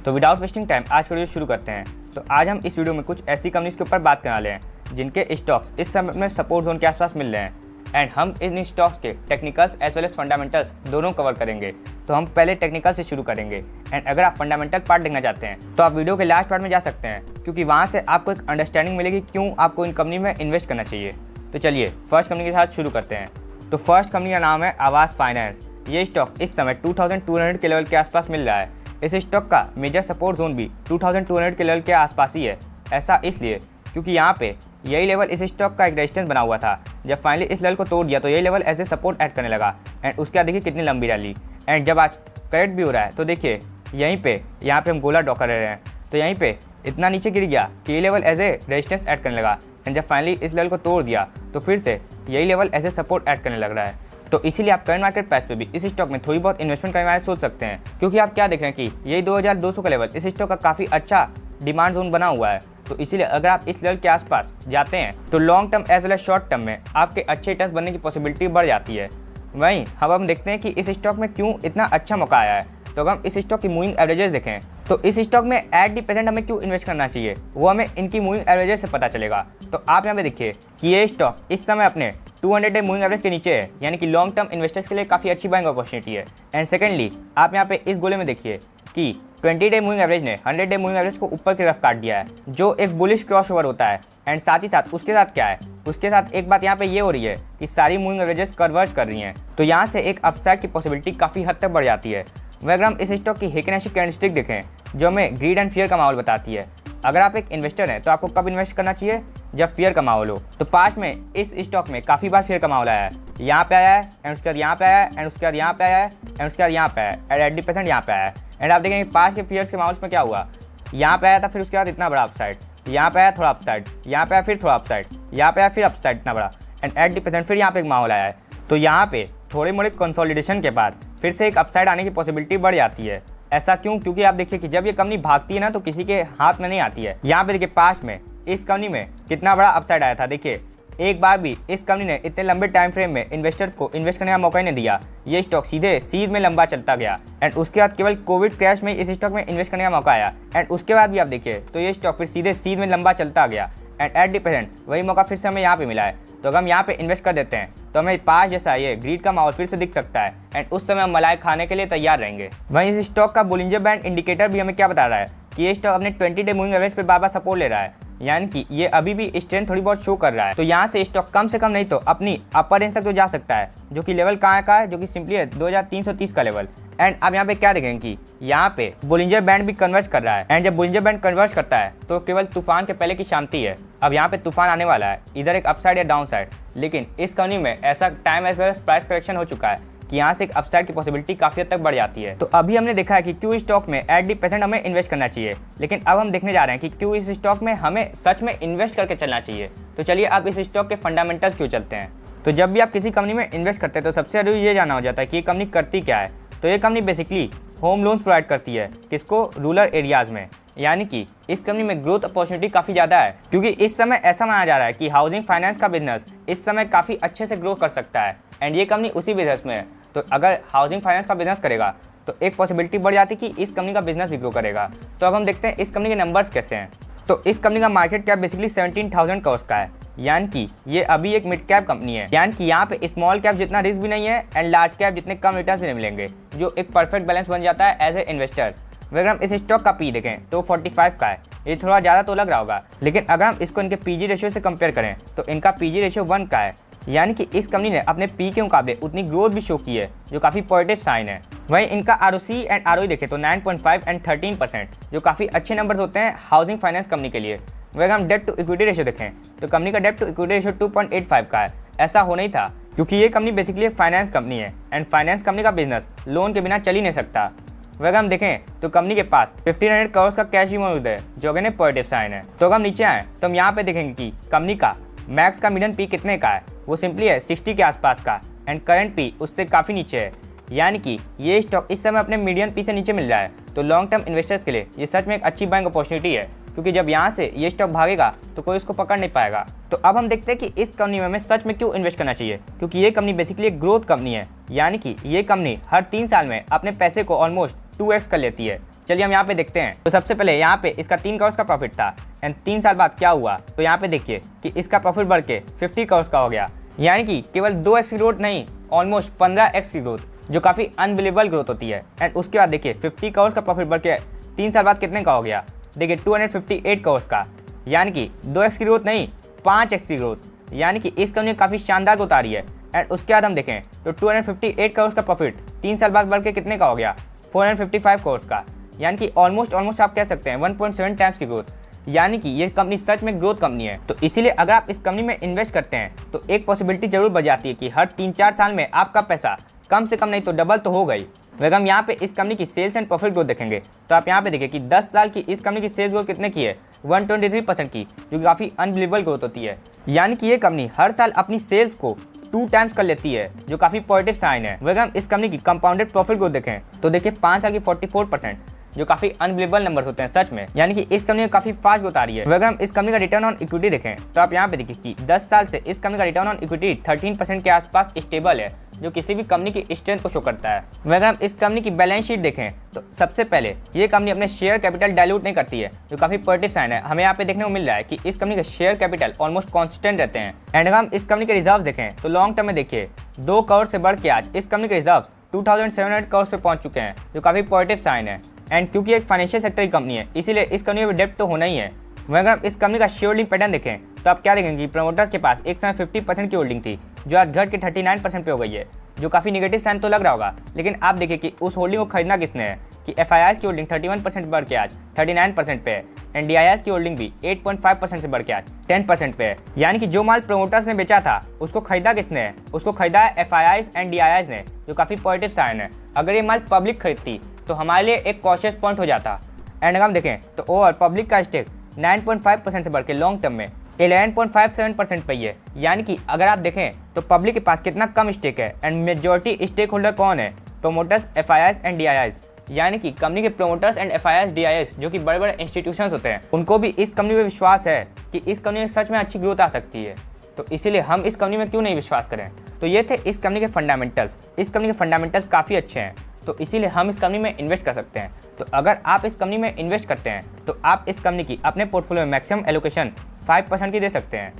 तो without wasting time आज video शुरू करते हैं। तो आज हम इस वीडियो में कुछ ऐसी कंपनीज के ऊपर बात करने वाले हैं जिनके स्टॉक्स इस समय में सपोर्ट जोन के आसपास मिल रहे हैं एंड हम इन स्टॉक्स के technicals as well as fundamentals दोनों कवर करेंगे। तो हम पहले टेक्निकल से शुरू करेंगे एंड अगर आप फंडामेंटल पार्ट देखना चाहते हैं तो आप वीडियो के लास्ट पार्ट में जा सकते हैं, क्योंकि वहाँ से आपको एक अंडरस्टैंडिंग मिलेगी क्यों आपको इन कंपनी में इन्वेस्ट करना चाहिए। तो चलिए फर्स्ट कंपनी के साथ शुरू करते हैं। तो फर्स्ट कंपनी का नाम है आवास फाइनेंस। ये स्टॉक इस समय 2200 के लेवल के आसपास मिल रहा है। इस स्टॉक का मेजर सपोर्ट जोन भी 2200 के लेवल के आसपास ही है। ऐसा इसलिए क्योंकि यहाँ पे यही लेवल इस स्टॉक का एक रेजिस्टेंस बना हुआ था। जब फाइनली इस लेवल को तोड़ दिया तो यही level as a support act करने लगा एंड उसके बाद देखिए कितनी लंबी रैली एंड जब आज करेक्ट भी हो रहा है तो देखिए यहीं पे यहाँ पे हम गोला ड्रॉ कर रहे हैं तो यहीं पे इतना नीचे गिर गया कि ये level as a resistance act करने लगा एंड जब फाइनली इस लेवल को तोड़ दिया तो फिर से यही level as a support act करने लग रहा है। तो इसीलिए आप करंट मार्केट प्राइस पे भी इस स्टॉक में थोड़ी बहुत इन्वेस्टमेंट करने वाले सोच सकते हैं, क्योंकि आप क्या देख रहे हैं कि यही 2200 का लेवल इस स्टॉक का काफ़ी अच्छा डिमांड जोन बना हुआ है। तो इसीलिए अगर आप इस लेवल के आसपास जाते हैं तो long term as well as short term में आपके अच्छे रिटर्न्स बनने की पॉसिबिलिटी बढ़ जाती है। वहीं हम देखते हैं कि इस स्टॉक में क्यों इतना अच्छा मौका आया है। तो अगर हम इस स्टॉक की मूविंग एवरेजेस देखें तो इस स्टॉक में एट दी प्रेजेंट हमें क्यों इन्वेस्ट करना चाहिए वो हमें इनकी मूविंग एवरेजेस से पता चलेगा। तो आप यहाँ पे देखिए कि ये स्टॉक इस समय अपने 200 डे मूविंग एवरेज के नीचे है, यानी कि लॉन्ग टर्म इन्वेस्टर्स के लिए काफ़ी अच्छी बाइंग अपॉर्चुनिटी है। एंड सेकेंडली आप यहाँ पे इस गोले में देखिए कि 20 डे मूविंग एवरेज ने 100 डे मूविंग एवरेज को ऊपर की तरफ काट दिया है, जो एक बुलिश क्रॉस ओवर होता है। एंड साथ ही साथ उसके साथ क्या है, उसके साथ एक बात यहाँ पे ये हो रही है कि सारी मूविंग एवरेजेस कन्वर्ज कर रही हैं, तो यहाँ से एक अपसाइड की पॉसिबिलिटी काफ़ी हद तक बढ़ जाती है। वह अगर हम इस स्टॉक की हिकनेशी कैंडलस्टिक देखें जो हमें ग्रीड एंड फियर का माहौल बताती है। अगर आप एक इन्वेस्टर हैं तो आपको कब इन्वेस्ट करना चाहिए, जब फियर का माहौल हो। तो पास्ट में इस स्टॉक में काफ़ी बार फियर का माहौल आया है, यहाँ पे आया है एंड उसके बाद यहाँ पे आया है एंड उसके बाद यहाँ पे आया है एंड उसके बाद यहाँ पे आया है एंड 80% यहाँ पे आया है। एंड आप देखेंगे पास्ट के फियर्स के माहौल में क्या हुआ, यहाँ पे आया था फिर उसके बाद इतना बड़ा अपसाइड, यहाँ पे आया थोड़ा अपसाइड, यहाँ पे आया फिर थोड़ा अपसाइड, यहाँ पे आया फिर अपसाइड इतना बड़ा एंड 80% फिर यहाँ पे एक माहौल आया है। तो यहाँ पे थोड़े मोड़े कंसोलिडेशन के बाद फिर से एक अपसाइड आने की पॉसिबिलिटी बढ़ जाती है। ऐसा क्यों, क्योंकि आप देखिए कि जब ये कंपनी भागती है ना तो किसी के हाथ में नहीं आती है। यहाँ पे देखिए पास्ट में इस कंपनी में कितना बड़ा अपसाइड आया था। देखिए एक बार भी इस कंपनी ने इतने लंबे टाइम फ्रेम में इन्वेस्टर्स को इन्वेस्ट करने का मौका ही नहीं दिया। ये स्टॉक सीधे सीध में लंबा चलता गया एंड उसके बाद केवल कोविड क्रैश में इस स्टॉक में इन्वेस्ट करने का मौका आया एंड उसके बाद भी आप देखिए तो ये स्टॉक फिर सीधे सीध में लंबा चलता गया एंड 80% वही मौका फिर से हमें यहाँ पे मिला है। तो अगर हम यहाँ पे इन्वेस्ट कर देते हैं तो हमें पास जैसा ये ग्रीड का माहौल फिर से दिख सकता है एंड उस समय हम मलाई खाने के लिए तैयार रहेंगे। वहीं इस स्टॉक का बोलिंजर बैंड इंडिकेटर भी हमें क्या बता रहा है कि ये स्टॉक अपने 20 डे मूविंग एवरेज पे बार बार सपोर्ट ले रहा है, यानी कि ये अभी भी स्ट्रेंथ थोड़ी बहुत शो कर रहा है। तो यहाँ से स्टॉक कम से कम नहीं तो अपनी अपर रेंज तक तो जा सकता है, जो कि लेवल कहाँ का है, जो कि सिंपली है 2330 का लेवल। एंड अब यहाँ पे क्या देखेंगे कि यहाँ पे बोलिंजर बैंड भी कन्वर्ज कर रहा है एंड जब बोलिंजर बैंड कन्वर्ज करता है तो केवल तूफान के पहले की शांति है। अब यहाँ पे तूफान आने वाला है, इधर एक अपसाइड या डाउन साइड, लेकिन इस कंपनी में ऐसा time as well as price correction हो चुका है कि यहाँ से एक अपसाइड की पॉसिबिलिटी काफी हद तक बढ़ जाती है। तो अभी हमने देखा है कि क्यों स्टॉक में एट दी प्रेजेंट हमें इन्वेस्ट करना चाहिए, लेकिन अब हम देखने जा रहे हैं कि क्यों इस स्टॉक में हमें सच में इन्वेस्ट करके चलना चाहिए। तो चलिए अब इस स्टॉक के फंडामेंटल्स क्यों चलते हैं। तो जब भी आप किसी कंपनी में इन्वेस्ट करते हैं तो सबसे जरूरी ये जानना हो जाता है कि ये कंपनी करती क्या है। तो ये company basically home loans provide करती है, किसको, रूरल एरियाज में, यानी कि इस कंपनी में ग्रोथ अपॉर्चुनिटी काफ़ी ज़्यादा है, क्योंकि इस समय ऐसा माना जा रहा है कि हाउसिंग फाइनेंस का बिजनेस इस समय काफ़ी अच्छे से ग्रो कर सकता है एंड ये कंपनी उसी बिजनेस में है। तो अगर हाउसिंग फाइनेंस का बिजनेस करेगा तो एक पॉसिबिलिटी बढ़ जाती है कि इस कंपनी का बिजनेस भी ग्रो करेगा। तो अब हम देखते हैं इस कंपनी के नंबर्स कैसे हैं। तो इस कंपनी का मार्केट कैप बेसिकली 17,000 करोड़ का है, यानी कि ये अभी एक मिड कैप कंपनी है, यानी कि यहाँ पे स्मॉल कैप जितना रिस्क भी नहीं है एंड लार्ज कैप जितने कम रिटर्न भी नहीं मिलेंगे, जो एक परफेक्ट बैलेंस बन जाता है एज ए इन्वेस्टर। अगर हम इस स्टॉक का पी देखें तो 45 का है, ये थोड़ा ज़्यादा तो लग रहा होगा, लेकिन अगर हम इसको इनके पीजी रेशियो से कंपेयर करें तो इनका पीजी रेशियो 1 का है, यानी कि इस कंपनी ने अपने पी के मुकाबले उतनी ग्रोथ भी शो की है, जो काफ़ी पॉजिटिव साइन है। वहीं इनका आरओसी एंड आरओई देखें तो 9.5 एंड 13%, जो काफ़ी अच्छे नंबर्स होते हैं हाउसिंग फाइनेंस कंपनी के लिए। वहीं अगर हम डेट टू इक्विटी रेशियो देखें तो कंपनी का डेट टू इक्विटी रेशियो 2.85 का है। ऐसा होना ही था क्योंकि ये कंपनी बेसिकली एक फाइनेंस कंपनी है एंड फाइनेंस कंपनी का बिजनेस लोन के बिना चल ही नहीं सकता। वह अगर हम देखें तो कंपनी के पास 1500 करोड़ का कैश भी मौजूद है, जो कि पॉजिटिव साइन है। तो अगर हम नीचे आए तो हम यहाँ पे देखेंगे कि कंपनी का मैक्स का मीडियन पी कितने का है, वो सिंपली है 60 के आसपास का एंड करंट पी उससे काफ़ी नीचे है, यानी कि ये स्टॉक इस समय अपने मीडियन पी से नीचे मिल रहा है। तो लॉन्ग टर्म इन्वेस्टर्स के लिए ये सच में एक अच्छी बाइंग अपॉर्चुनिटी है, क्योंकि जब यहाँ से ये स्टॉक भागेगा तो कोई उसको पकड़ नहीं पाएगा। तो अब हम देखते हैं कि इस कंपनी में हमें सच में क्यों इन्वेस्ट करना चाहिए, क्योंकि ये कंपनी बेसिकली एक ग्रोथ कंपनी है, यानी कि ये कंपनी हर 3 साल में अपने पैसे को ऑलमोस्ट 2x कर लेती है। चलिए हम यहाँ पे देखते हैं। तो सबसे पहले यहाँ पे इसका 3 करोड़ का प्रॉफिट था एंड 3 साल बाद क्या हुआ, तो यहाँ पे देखिए कि इसका प्रॉफिट बढ़ के 50 करोड़ का हो गया। यानी कि केवल 2x की ग्रोथ नहीं, ऑलमोस्ट 15x की ग्रोथ, जो काफ़ी अनबिलीवेबल ग्रोथ होती है। एंड उसके बाद देखिए 50 करोड़ का प्रॉफिट बढ़ के 3 साल बाद कितने का हो गया, देखिए 258 करोड़ का। यानी कि 2x की ग्रोथ नहीं, 5x की ग्रोथ। यानी कि इस कंपनी काफ़ी शानदार ग्रोथ आ रही है। एंड उसके बाद हम देखें तो 258 करोड़ का प्रॉफिट 3 साल बाद बढ़ के कितने का हो गया, 455 करोड़ का। यानी कि ऑलमोस्ट आप कह सकते हैं 1.7 टाइम्स की ग्रोथ। यानी कि ये कंपनी सच में ग्रोथ कंपनी है। तो इसीलिए अगर आप इस कंपनी में इन्वेस्ट करते हैं तो एक पॉसिबिलिटी जरूर बच जाती है कि हर 3-4 साल में आपका पैसा कम से कम नहीं तो डबल तो हो गई। अगर हम यहाँ पे इस कंपनी की सेल्स एंड प्रॉफिट ग्रोथ देखेंगे तो आप यहाँ पे देखिए कि 10 साल की इस कंपनी की सेल्स ग्रोथ कितने की है, 123% की, जो कि काफ़ी अनबिलीवेबल ग्रोथ होती है। यानी कि ये कंपनी हर साल अपनी सेल्स को 2 टाइम्स कर लेती है, जो काफ़ी पॉजिटिव साइन है। अगर हम इस कंपनी की कंपाउंडेड प्रॉफिट ग्रोथ देखें तो देखिए 5 साल की 44%, जो काफी अनबिलीवेबल नंबर्स होते हैं सच में। यानी कि इस कंपनी में काफी फास्ट ग्रोथ आ रही है। अगर हम इस कंपनी का रिटर्न ऑन इक्विटी देखें तो आप यहाँ पे देखिए कि 10 साल से इस कंपनी का रिटर्न ऑन इक्विटी 13% के आसपास स्टेबल है, जो किसी भी कंपनी की स्ट्रेंथ को शो करता है। अगर हम इस कंपनी की बैलेंस शीट देखें तो सबसे पहले ये कंपनी अपने शेयर कैपिटल डाइल्यूट नहीं करती है, जो काफी पॉजिटिव साइन है। हमें यहाँ पे देखने को मिल रहा है कि इस कंपनी के शेयर कैपिटल ऑलमोस्ट कॉन्स्टेंट रहते हैं। एंड अगर हम इस कंपनी के रिजर्व देखें तो लॉन्ग टर्म में देखिए 2 करोड़ से बढ़ के आज इस कंपनी के रिजर्व 2700 करोड़ पे पहुंच चुके हैं, जो काफी पॉजिटिव साइन है। एंड क्योंकि एक फाइनेंशियल सेक्टर की कंपनी है इसीलिए इस कंपनी में डेप्ट तो होना ही है। अगर हम इस कंपनी का शेयर होल्डिंग पैटर्न देखें तो आप क्या देखेंगे कि प्रमोटर्स के पास एक समय 50% की होल्डिंग थी, जो आज घट के 39% पे हो गई है, जो काफ़ी नेगेटिव साइन तो लग रहा होगा। लेकिन आप देखिए कि उस होल्डिंग को खरीदना किसने है, कि FIIs की होल्डिंग 31% बढ़ के आज 39% पे है एंड DIIs की होल्डिंग भी 8.5% से बढ़ के आज 10% पे है। यानी कि जो माल प्रमोटर्स ने बेचा था उसको खरीदा किसने है, उसको खरीदा है FIIs एंड DIIs ने, जो काफ़ी पॉजिटिव साइन है। अगर ये माल पब्लिक खरीदती तो हमारे लिए एक कॉशियस पॉइंट हो जाता। एंड अगर हम देखें तो ओवर पब्लिक का स्टेक 9.5% से बढ़ के लॉन्ग टर्म में 11.57% पे ही है। यानी कि अगर आप देखें तो पब्लिक के पास कितना कम स्टेक है एंड मेजॉरिटी स्टेक होल्डर कौन है, प्रमोटर्स, FIIs एंड DIIs। यानी कि कंपनी के प्रमोटर्स एंड FIIs DIIs जो कि बड़े बड़े इंस्टीट्यूशंस होते हैं, उनको भी इस कंपनी में विश्वास है कि इस कंपनी में सच में अच्छी ग्रोथ आ सकती है। तो इसीलिए हम इस कंपनी में क्यों नहीं विश्वास करें। तो ये थे इस कंपनी के फंडामेंटल्स। इस कंपनी के फंडामेंटल्स काफ़ी अच्छे हैं, तो इसीलिए हम इस कंपनी में इन्वेस्ट कर सकते हैं। तो अगर आप इस कंपनी में इन्वेस्ट करते हैं तो आप इस कंपनी की अपने पोर्टफोलियो में मैक्सिमम एलोकेशन 5% की दे सकते हैं।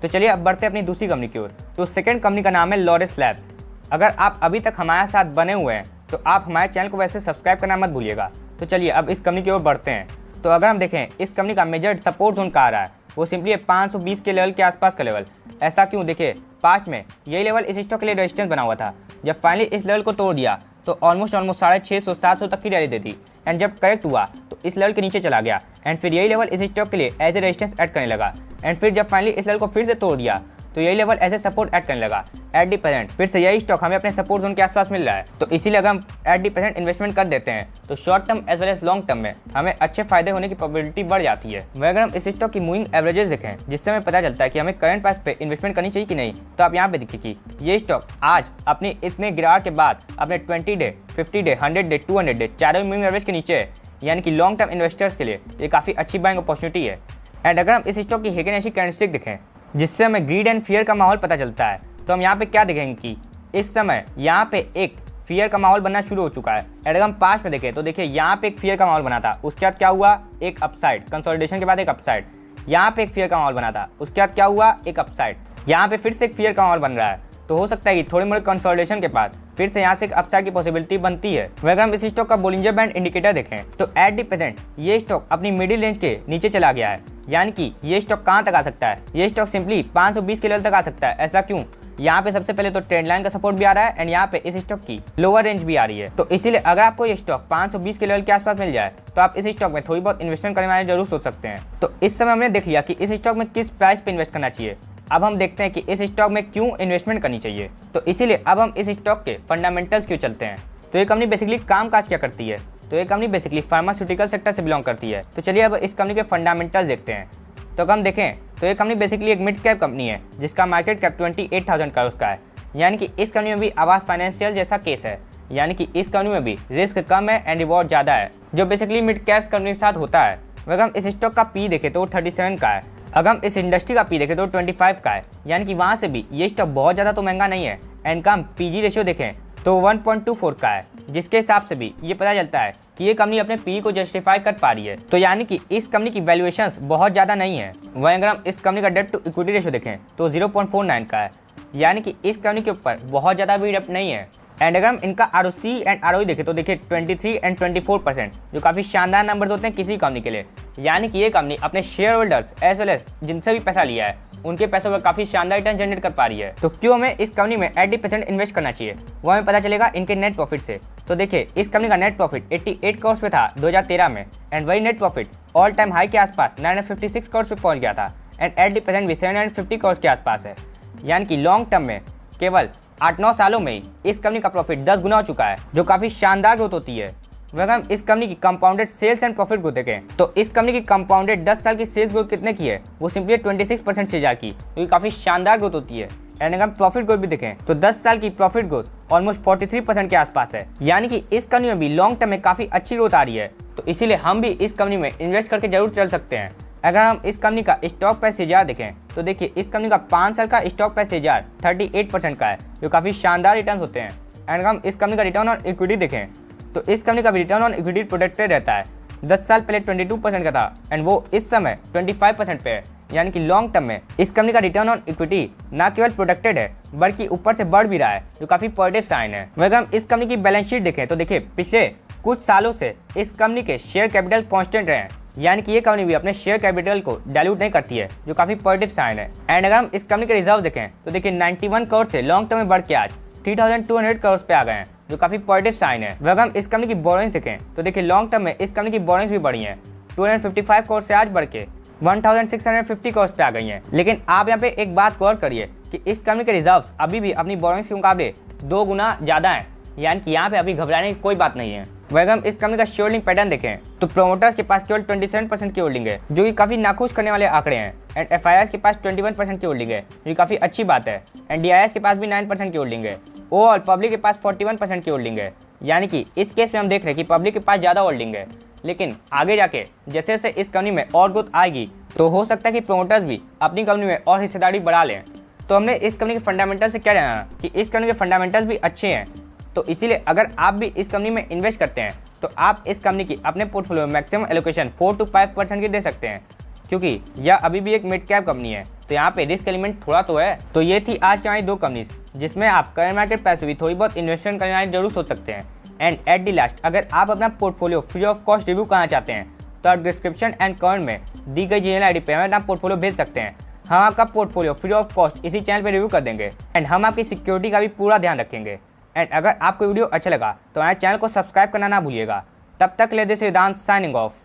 तो चलिए अब बढ़ते हैं अपनी दूसरी कंपनी की ओर। तो सेकंड कंपनी का नाम है लॉरस लैब्स। अगर आप अभी तक हमारे साथ बने हुए हैं तो आप हमारे चैनल को वैसे सब्सक्राइब करना मत भूलिएगा। तो चलिए अब इस कंपनी की ओर बढ़ते हैं। तो अगर हम देखें इस कंपनी का मेजर सपोर्ट जोन कहाँ आ रहा है, वो सिंपली है 520 के लेवल के आसपास का लेवल। ऐसा क्यों, देखिए पास्ट में यही लेवल इस स्टॉक के लिए रेजिस्टेंस बना हुआ था। जब फाइनली इस लेवल को तोड़ दिया तो ऑलमोस्ट 650-700 तक की रैली दे दी एंड जब करेक्ट हुआ तो इस लेवल के नीचे चला गया एंड फिर यही लेवल इस स्टॉक के लिए एज ए रेजिस्टेंस ऐड करने लगा एंड फिर जब फाइनली इस लेवल को फिर से तोड़ दिया तो यही level as a support act करने लगा। एट दी प्रेजेंट फिर से यही स्टॉक हमें अपने सपोर्ट जोन के आसपास मिल रहा है। तो इसीलिए अगर हम एट दी प्रेजेंट इन्वेस्टमेंट कर देते हैं तो short term as well as long term में हमें अच्छे फायदे होने की प्रोबेबिलिटी बढ़ जाती है। वह अगर हम इस स्टॉक की मूविंग एवरेजेस देखें जिससे हमें पता चलता है कि हमें करंट प्राइस पे इन्वेस्टमेंट करनी चाहिए कि नहीं, तो आप यहाँ पे देखिए कि ये स्टॉक आज अपने इतने गिरावट के बाद अपने 20 डे, 50 डे, 100 डे, 200 डे चारों मूविंग एवरेज के नीचे है। यानी कि लॉन्ग टर्म इन्वेस्टर्स के लिए ये काफ़ी अच्छी बाइंग अपॉर्चुनिटी है। एंड अगर हम इस स्टॉक की हेगेनेशी कैंडलस्टिक देखें जिससे हमें ग्रीड एंड फियर का माहौल पता चलता है, तो हम यहाँ पे क्या देखेंगे कि इस समय यहाँ पे एक फियर का माहौल बनना शुरू हो चुका है। अगर हम पास्ट में देखें तो देखिए यहाँ पे एक फियर का माहौल बना था, उसके बाद क्या हुआ, एक अपसाइड, कंसोलिडेशन के बाद एक अपसाइड। यहाँ पे एक फियर का माहौल बना था, उसके बाद क्या हुआ, एक अपसाइड। यहाँ पे फिर से एक फियर का माहौल बन रहा है। तो हो सकता है कि थोड़ी मोड़ी कंसोलिडेशन के बाद फिर से यहाँ से एक अपसाइड की पॉसिबिलिटी बनती है। अगर हम इस स्टॉक का बोलिंजर बैंड इंडिकेटर देखें तो एट दी प्रेजेंट ये स्टॉक अपनी मिडिल रेंज के नीचे चला गया है। यानी कि ये स्टॉक कहाँ तक आ सकता है, ये स्टॉक सिंपली 520 के लेवल तक आ सकता है। ऐसा क्यों, यहाँ पे सबसे पहले तो ट्रेंड लाइन का सपोर्ट भी आ रहा है एंड यहाँ पे इस स्टॉक की लोअर रेंज भी आ रही है। तो इसीलिए अगर आपको ये स्टॉक 520 के लेवल के आसपास मिल जाए तो आप इस स्टॉक में थोड़ी बहुत इन्वेस्टमेंट करने वाले जरूर सोच सकते हैं। तो इस समय हमने देख लिया कि इस स्टॉक में किस प्राइस पे इन्वेस्ट करना चाहिए। अब हम देखते हैं कि इस स्टॉक में क्यों इन्वेस्टमेंट करनी चाहिए। तो इसीलिए अब हम इस स्टॉक के फंडामेंटल्स क्यों चलते हैं। तो ये कंपनी बेसिकली काम काज क्या करती है, तो ये कंपनी बेसिकली फार्मास्यूटिकल सेक्टर से बिलोंग करती है। तो चलिए अब इस कंपनी के फंडामेंटल्स देखते हैं। तो अगर हम देखें तो ये कंपनी बेसिकली एक मिड कैप कंपनी है जिसका मार्केट कैप 28,000 करोड़ का है। यानी कि इस कंपनी में भी आवास फाइनेंशियल जैसा केस है। यानी कि इस कंपनी में भी रिस्क कम है एंड रिवॉर्ड ज़्यादा है, जो बेसिकली मिड कैप्स कंपनी के साथ होता है। अगर हम इस स्टॉक का पी देखें तो 37 का है। अगर हम इस इंडस्ट्री का पी देखें तो 25 का है। यानी कि वहाँ से भी ये स्टॉक बहुत ज़्यादा तो महंगा नहीं है। एंड का हम पीजी रेशियो देखें तो 1.24 का है, जिसके हिसाब से भी ये पता चलता है कि ये कंपनी अपने पी को जस्टिफाई कर पा रही है। तो यानी कि इस कंपनी की वैल्यूएशंस बहुत ज़्यादा नहीं है। वहीं अगर हम इस कंपनी का डेट टू इक्विटी रेशो देखें तो 0.49 का है, यानी कि इस कंपनी के ऊपर बहुत ज़्यादा भी डेप्ट नहीं है। एंड अगर हम इनका ROC एंड ROE देखें तो देखिए 23 एंड 24%, जो काफ़ी शानदार नंबर्स होते हैं किसी कंपनी के लिए। यानी कि ये कंपनी अपने shareholders as well as जिनसे भी पैसा लिया है उनके पैसों पर काफ़ी शानदार रिटर्न जनरेट कर पा रही है। तो क्यों हमें इस कंपनी में 80% इन्वेस्ट करना चाहिए, वो हमें पता चलेगा इनके नेट प्रॉफिट से। तो देखिए इस कंपनी का नेट प्रॉफिट 88 करोड़ पे था 2013 में, एंड वही net profit all time high के आसपास 956 करोड़ पे पहुंच गया था, एंड 80% भी 750 करोड़ के आसपास है। यानी कि लॉन्ग टर्म में केवल 8-9 सालों में ही इस कंपनी का प्रॉफिट 10 गुना हो चुका है, जो काफ़ी शानदार ग्रोथ होती है। अगर हम इस कंपनी की compounded sales and profit growth देखें तो इस कंपनी की कंपाउंडेड 10 साल की सेल्स ग्रोथ कितने की है, वो सिंपली 26% से ज़्यादा की, जो कि काफ़ी शानदार ग्रोथ होती है। एंड अगर हम प्रॉफिट ग्रोथ भी देखें तो 10 साल की प्रॉफिट ग्रोथ ऑलमोस्ट 43% के आसपास है। यानी कि इस कंपनी में भी लॉन्ग टर्म में काफ़ी अच्छी ग्रोथ आ रही है। तो इसीलिए हम भी इस कंपनी में इन्वेस्ट करके जरूर चल सकते हैं। अगर हम इस कंपनी का स्टॉक प्राइस CAGR देखें तो देखिए इस कंपनी का 5 साल का स्टॉक प्राइस CAGR 38% का है, जो काफ़ी शानदार रिटर्न होते हैं। एंड अगर हम इस कंपनी का रिटर्न ऑन इक्विटी देखें तो इस कंपनी का भी रिटर्न ऑन इक्विटी प्रोटेक्टेड रहता है। 10 साल पहले 22% का था एंड वो इस समय 25% पे है। यानी कि लॉन्ग टर्म में इस कंपनी का रिटर्न ऑन इक्विटी ना केवल प्रोटेक्टेड है बल्कि ऊपर से बढ़ भी रहा है, जो काफ़ी पॉजिटिव साइन है। वहीं अगर हम इस कंपनी की बैलेंस शीट देखें तो देखिए पिछले कुछ सालों से इस कंपनी के शेयर कैपिटल कॉन्स्टेंट रहे हैं, यानी कि ये कंपनी भी अपने शेयर कैपिटल को डाइल्यूट नहीं करती है, जो काफ़ी पॉजिटिव साइन है। एंड अगर हम इस कंपनी के रिजर्व देखें तो देखिए 91 करोड़ से लॉन्ग टर्म में बढ़ के आज 3200 करोड़ पे आ गए हैं, जो काफ़ी पॉजिटिव साइन है। अगर हम इस कंपनी की बोरिंग्स देखें तो देखिए लॉन्ग टर्म में इस कंपनी की बोरिंग्स भी बढ़ी हैं, 255 करोड़ से आज बढ़ के 1650 करोड़ पे आ गई हैं। लेकिन आप यहाँ पे एक बात गौर करिए कि इस कंपनी के रिजर्व्स अभी भी अपनी बोरिंग्स के मुकाबले 2 गुना ज़्यादा हैं, यानी कि यहाँ पे अभी घबराने की कोई बात नहीं है। वहीं अगर हम इस कंपनी का शेयर होल्डिंग पैटर्न देखें तो प्रोमोटर्स के पास केवल 27% की होल्डिंग है, जो कि काफ़ी नाखुश करने वाले आंकड़े हैं। एंड FIIs के पास 21% की होल्डिंग है, जो काफ़ी अच्छी बात है। एंड DIIs के पास भी 9% की होल्डिंग है। और पब्लिक के पास 41% की होल्डिंग है। यानी कि इस केस में हम देख रहे हैं कि पब्लिक के पास ज़्यादा होल्डिंग है। लेकिन आगे जाके जैसे जैसे इस कंपनी में और ग्रोथ आएगी तो हो सकता है कि प्रोमोटर्स भी अपनी कंपनी में और हिस्सेदारी बढ़ा लें। तो हमने इस कंपनी के फंडामेंटल से क्या जाना कि इस कंपनी के फंडामेंटल्स भी अच्छे हैं। तो इसीलिए अगर आप भी इस कंपनी में इन्वेस्ट करते हैं तो आप इस कंपनी की अपने पोर्टफोलियो में मैक्सिमम एलोकेशन 4 to 5% की दे सकते हैं, क्योंकि यह अभी भी एक मिड कैप कंपनी है, तो यहाँ पे रिस्क एलिमेंट थोड़ा तो है। तो ये थी आज की हमारी 2 कंपनीज, जिसमें आप करंट मार्केट प्राइस पे भी थोड़ी बहुत इन्वेस्टमेंट करने वाले जरूर सोच सकते हैं। एंड एट दी लास्ट अगर आप अपना portfolio free of cost review करना चाहते हैं तो आप डिस्क्रिप्शन एंड कमेंट में दी गई जीमेल ID पे हमें अपना पोर्टफोलियो भेज सकते हैं। हम आपका पोर्टफोलियो फ्री ऑफ कॉस्ट इसी चैनल पे रिव्यू कर देंगे एंड हम आपकी सिक्योरिटी का भी पूरा ध्यान रखेंगे। एंड अगर आपको वीडियो अच्छा लगा तो हमारे चैनल को सब्सक्राइब करना ना भूलिएगा। तब तक ले दिस वेदांत साइनिंग ऑफ।